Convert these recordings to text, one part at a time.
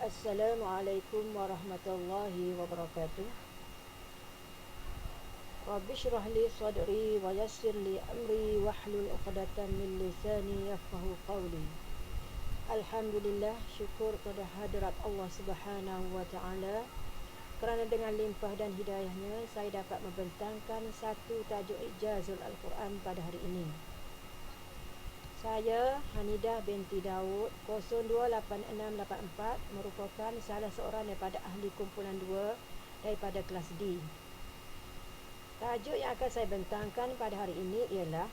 Assalamualaikum warahmatullahi wabarakatuh. Rabbi shrah li sadri wa yassir li amri wahlul 'uqdatam min lisani yafqahu qawli. Alhamdulillah, syukur kepada hadirat Allah Subhanahu wa taala kerana dengan limpah dan hidayahnya saya dapat membentangkan satu tajuk ijazul Al-Quran pada hari ini. Saya Hanidah binti Daud 028684 merupakan salah seorang daripada ahli kumpulan 2 daripada kelas D. Tajuk yang akan saya bentangkan pada hari ini ialah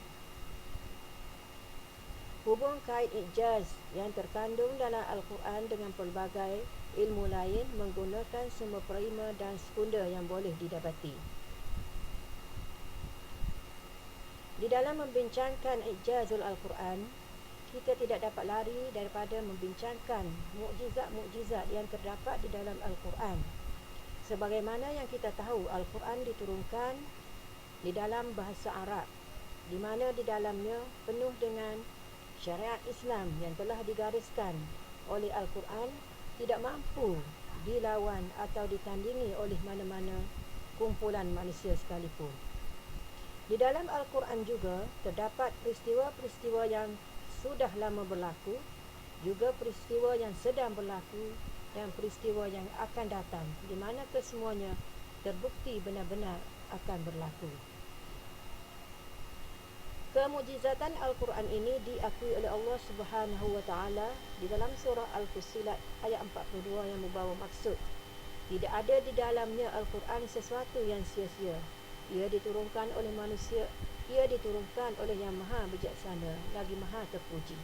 hubung kait ijaz yang terkandung dalam Al-Quran dengan pelbagai ilmu lain menggunakan sumber prima dan sekunder yang boleh didapati. Di dalam membincangkan ijazul Al-Quran, kita tidak dapat lari daripada membincangkan mukjizat-mukjizat yang terdapat di dalam Al-Quran. Sebagaimana yang kita tahu, Al-Quran diturunkan di dalam bahasa Arab, di mana di dalamnya penuh dengan syariat Islam yang telah digariskan oleh Al-Quran, tidak mampu dilawan atau ditandingi oleh mana-mana kumpulan manusia sekalipun. Di dalam Al-Quran juga terdapat peristiwa-peristiwa yang sudah lama berlaku, juga peristiwa yang sedang berlaku dan peristiwa yang akan datang, di mana kesemuanya terbukti benar-benar akan berlaku. Kemujizatan Al-Quran ini diakui oleh Allah Subhanahu wa taala di dalam surah Al-Fussilat ayat 42 yang membawa maksud, tidak ada di dalamnya Al-Quran sesuatu yang sia-sia. Ia diturunkan oleh manusia, ia diturunkan oleh yang maha bijaksana lagi maha terpuji.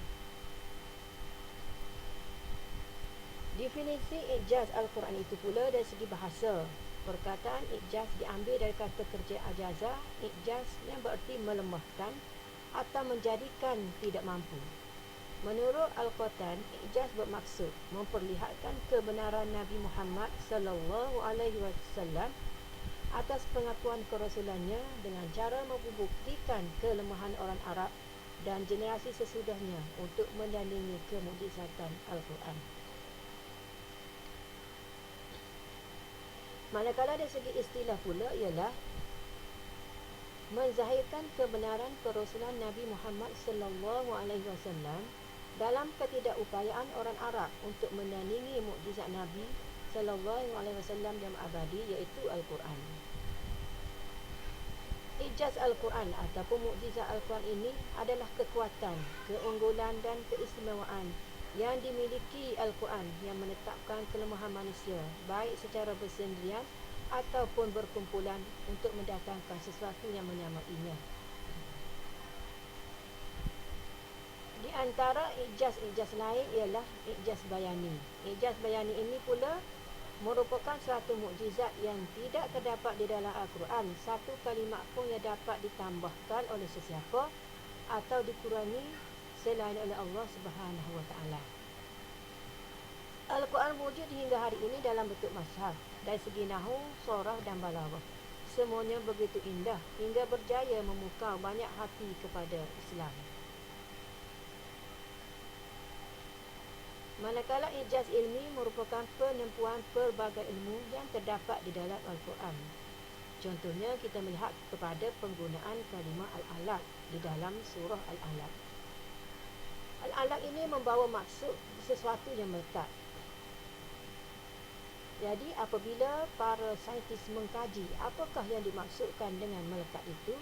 Definisi ijaz Al-Quran itu pula dari segi bahasa. Perkataan ijaz diambil dari kata kerja ajaza, ijaz yang bererti melemahkan atau menjadikan tidak mampu. Menurut Al-Quran, ijaz bermaksud memperlihatkan kebenaran Nabi Muhammad sallallahu alaihi wasallam atas pengakuan kerasulannya dengan cara membuktikan kelemahan orang Arab dan generasi sesudahnya untuk mendandingi kemujizatan Al-Quran. Manakala dari segi istilah pula ialah menzahirkan kebenaran kerasulan Nabi Muhammad sallallahu alaihi wasallam dalam ketidakupayaan orang Arab untuk menandingi mukjizat Nabi sallallahu alaihi wasallam yang abadi, iaitu Al-Quran. Ijaz Al-Quran ataupun mukjizat Al-Quran ini adalah kekuatan, keunggulan dan keistimewaan yang dimiliki Al-Quran yang menetapkan kelemahan manusia, baik secara bersendirian ataupun berkumpulan untuk mendatangkan sesuatu yang menyamainya. Di antara ijaz-ijaz lain ialah ijaz bayani. Ijaz bayani ini pula merupakan suatu mukjizat yang tidak terdapat di dalam Al-Quran satu kalimat pun yang dapat ditambahkan oleh sesiapa atau dikurangi selain oleh Allah Subhanahu wa taala. Al-Quran wujud hingga hari ini dalam bentuk mushaf. Dari segi nahwu, sorah dan balaghah, semuanya begitu indah hingga berjaya memukau banyak hati kepada Islam. Manakala ijaz ilmi merupakan penempuan pelbagai ilmu yang terdapat di dalam Al-Quran. Contohnya kita melihat kepada penggunaan kalimah Al-Alaq di dalam surah Al-Alaq. Al-Alaq ini membawa maksud sesuatu yang melekat. Jadi apabila para saintis mengkaji apakah yang dimaksudkan dengan melekat itu,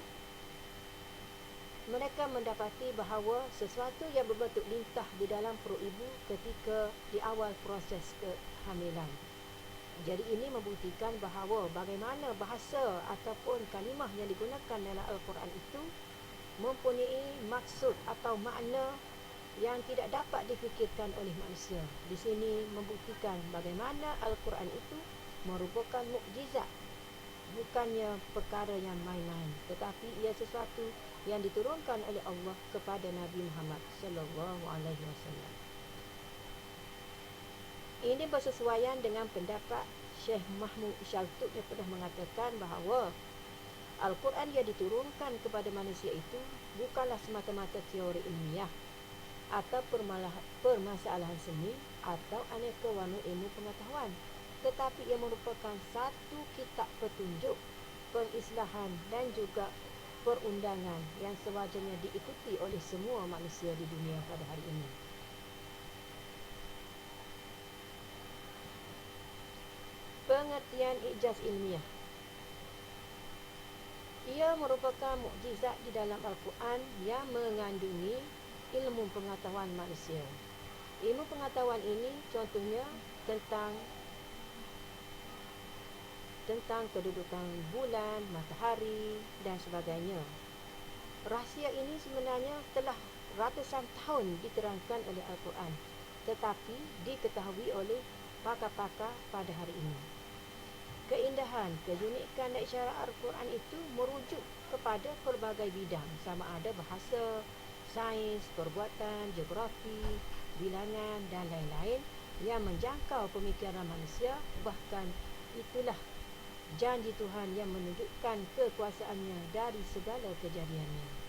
mereka mendapati bahawa sesuatu yang berbentuk lintah di dalam perut ibu ketika di awal proses kehamilan. Jadi ini membuktikan bahawa bagaimana bahasa ataupun kalimah yang digunakan dalam Al-Quran itu mempunyai maksud atau makna yang tidak dapat difikirkan oleh manusia. Di sini membuktikan bagaimana Al-Quran itu merupakan mukjizat, bukannya perkara yang main-main, tetapi ia sesuatu yang diturunkan oleh Allah kepada Nabi Muhammad sallallahu alaihi wasallam. Ini bersesuaian dengan pendapat Syekh Mahmud Shaltut yang pernah mengatakan bahawa Al-Quran yang diturunkan kepada manusia itu bukanlah semata-mata teori ilmiah, atau permasalahan seni atau aneka warna ilmu pengetahuan, tetapi ia merupakan satu kitab petunjuk, pengislahan dan juga perundangan yang sewajarnya diikuti oleh semua manusia di dunia pada hari ini. Pengertian ijaz ilmiah. Ia merupakan mukjizat di dalam Al-Quran yang mengandungi ilmu pengetahuan manusia. Ilmu pengetahuan ini contohnya tentang kedudukan bulan, matahari dan sebagainya. Rahsia ini sebenarnya telah ratusan tahun diterangkan oleh Al-Quran, tetapi diketahui oleh pakar-pakar pada hari ini. Keindahan, keunikan dan isyarat Al-Quran itu merujuk kepada pelbagai bidang, sama ada bahasa, sains, perbuatan, geografi, bilangan dan lain-lain yang menjangkau pemikiran manusia. Bahkan itulah janji Tuhan yang menunjukkan kekuasaannya dari segala kejadiannya.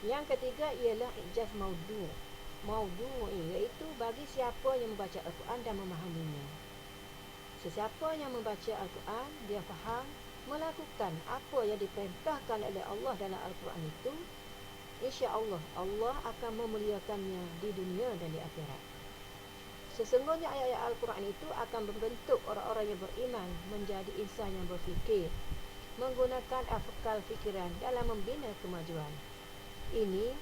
Yang ketiga ialah ijaz maudu'. Maudu' iaitu bagi siapa yang membaca Al-Quran dan memahaminya. Sesiapa yang membaca Al-Quran, dia faham, melakukan apa yang diperintahkan oleh Allah dalam Al-Quran itu, insya-Allah Allah akan memuliakannya di dunia dan di akhirat. Sesungguhnya ayat-ayat Al-Quran itu akan membentuk orang-orang yang beriman menjadi insan yang berfikir, menggunakan akal fikiran dalam membina kemajuan. Ini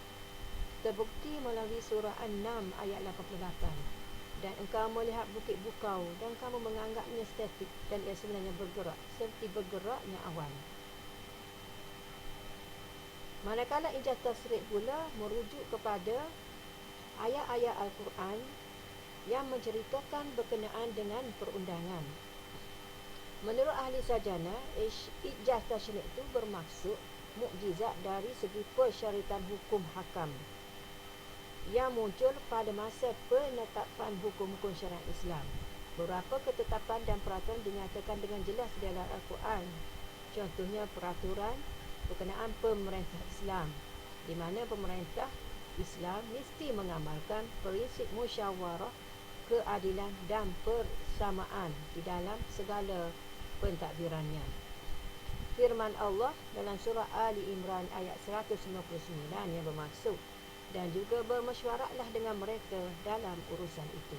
terbukti melalui surah An-Nam ayat 88. Dan engkau melihat bukit bukau dan kamu menganggapnya statik dan ia sebenarnya bergerak seperti bergeraknya awan. Manakala ijaz tasrif pula merujuk kepada ayat-ayat Al-Quran yang menceritakan berkenaan dengan perundangan. Menurut ahli sarjana, ijaz tasrif itu bermaksud mukjizat dari segi persyaratan hukum hakam yang muncul pada masa penetapan hukum-hukum syariat Islam. Beberapa ketetapan dan peraturan dinyatakan dengan jelas di dalam Al-Quran. Contohnya peraturan berkenaan pemerintah Islam, di mana pemerintah Islam mesti mengamalkan prinsip musyawarah, keadilan dan persamaan di dalam segala pentadbirannya. Firman Allah dalam surah Ali Imran ayat 159 yang bermaksud, dan juga bermesyuaratlah dengan mereka dalam urusan itu.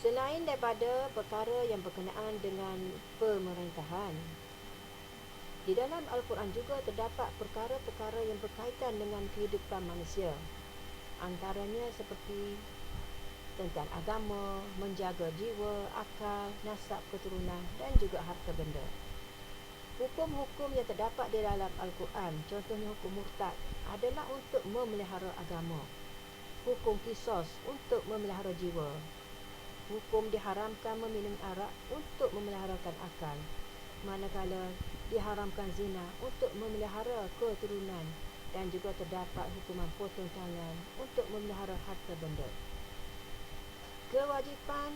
Selain daripada perkara yang berkenaan dengan pemerintahan, di dalam Al-Quran juga terdapat perkara-perkara yang berkaitan dengan kehidupan manusia. Antaranya seperti tentang agama, menjaga jiwa, akal, nasab keturunan dan juga harta benda. Hukum-hukum yang terdapat di dalam Al-Quran, contohnya hukum murtad, adalah untuk memelihara agama. Hukum qisas untuk memelihara jiwa. Hukum diharamkan meminum arak untuk memeliharakan akal. Manakala diharamkan zina untuk memelihara keturunan, dan juga terdapat hukuman potong tangan untuk memelihara harta benda. Kewajipan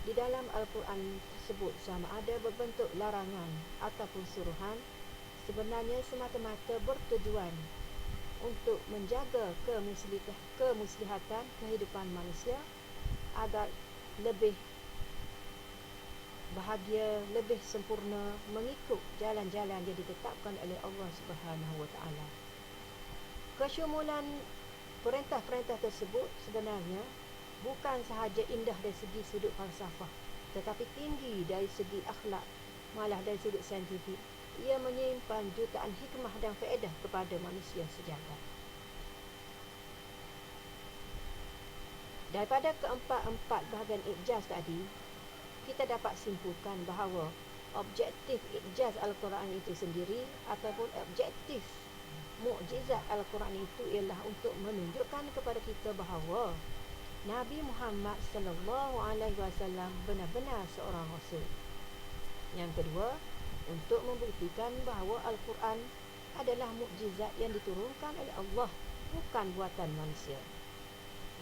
di dalam Al-Quran tersebut, sama ada berbentuk larangan ataupun suruhan, sebenarnya semata-mata bertujuan untuk menjaga kemuslihatan kehidupan manusia agar lebih bahagia, lebih sempurna mengikut jalan-jalan yang ditetapkan oleh Allah Subhanahu Wa Taala. Kesyumulan perintah-perintah tersebut sebenarnya bukan sahaja indah dari segi sudut falsafah, tetapi tinggi dari segi akhlak, malah dari sudut saintifik. Ia menyimpan jutaan hikmah dan faedah kepada manusia sejagat. Daripada keempat-empat bahagian ijaz tadi, kita dapat simpulkan bahawa objektif ijaz Al-Quran itu sendiri ataupun objektif mukjizat Al-Quran itu ialah untuk menunjukkan kepada kita bahawa Nabi Muhammad sallallahu alaihi wasallam benar-benar seorang rasul. Yang kedua, untuk membuktikan bahawa Al-Quran adalah mukjizat yang diturunkan oleh Allah, bukan buatan manusia.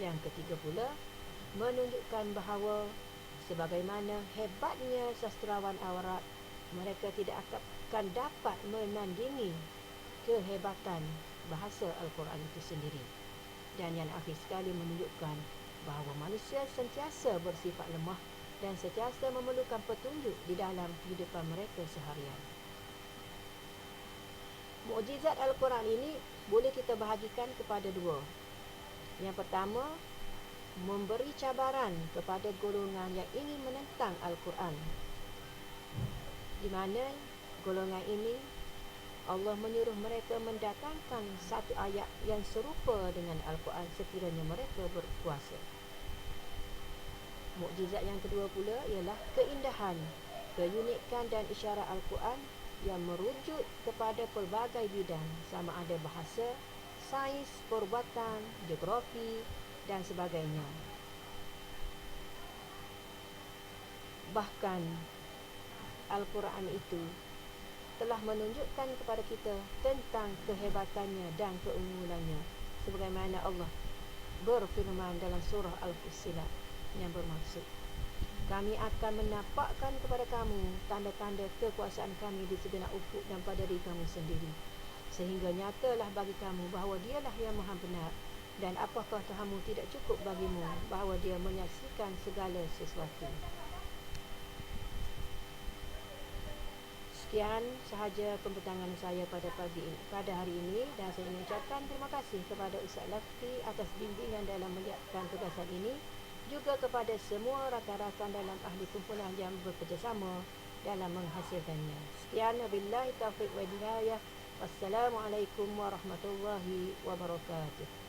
Yang ketiga pula, menunjukkan bahawa Sebagaimana hebatnya sastrawan Arab, mereka tidak akan dapat menandingi kehebatan bahasa Al-Quran itu sendiri. Dan yang akhir sekali menunjukkan bahawa manusia sentiasa bersifat lemah dan sentiasa memerlukan petunjuk di dalam kehidupan mereka seharian. Mukjizat Al-Quran ini boleh kita bahagikan kepada dua. Yang pertama, memberi cabaran kepada golongan yang ingin menentang Al-Quran, di mana golongan ini Allah menyuruh mereka mendatangkan satu ayat yang serupa dengan Al-Quran sekiranya mereka berkuasa. Mukjizat yang kedua pula ialah keindahan, keunikan dan isyarat Al-Quran yang merujuk kepada pelbagai bidang, sama ada bahasa, sains, perubatan, geografi dan sebagainya. Bahkan Al-Quran itu telah menunjukkan kepada kita tentang kehebatannya dan keunggulannya, sebagaimana Allah berfirman dalam surah Al-Fussilat yang bermaksud, kami akan menampakkan kepada kamu tanda-tanda kekuasaan kami di segenap ufuk dan pada diri kamu sendiri, sehingga nyatalah bagi kamu bahawa dialah yang maha benar, dan apakah kamu tidak cukup bagimu bahawa dia menyaksikan segala sesuatu. Sekian sahaja pembentangan saya pada hari ini, dan saya ingin ucapkan terima kasih kepada Ustaz Lafti atas bimbingan dalam menyiapkan tugasan ini, juga kepada semua rakan-rakan dalam ahli kumpulan yang bekerjasama dalam menghasilkannya. Sekian, wabillahi taufiq wal hidayah. Wassalamualaikum warahmatullahi wabarakatuh.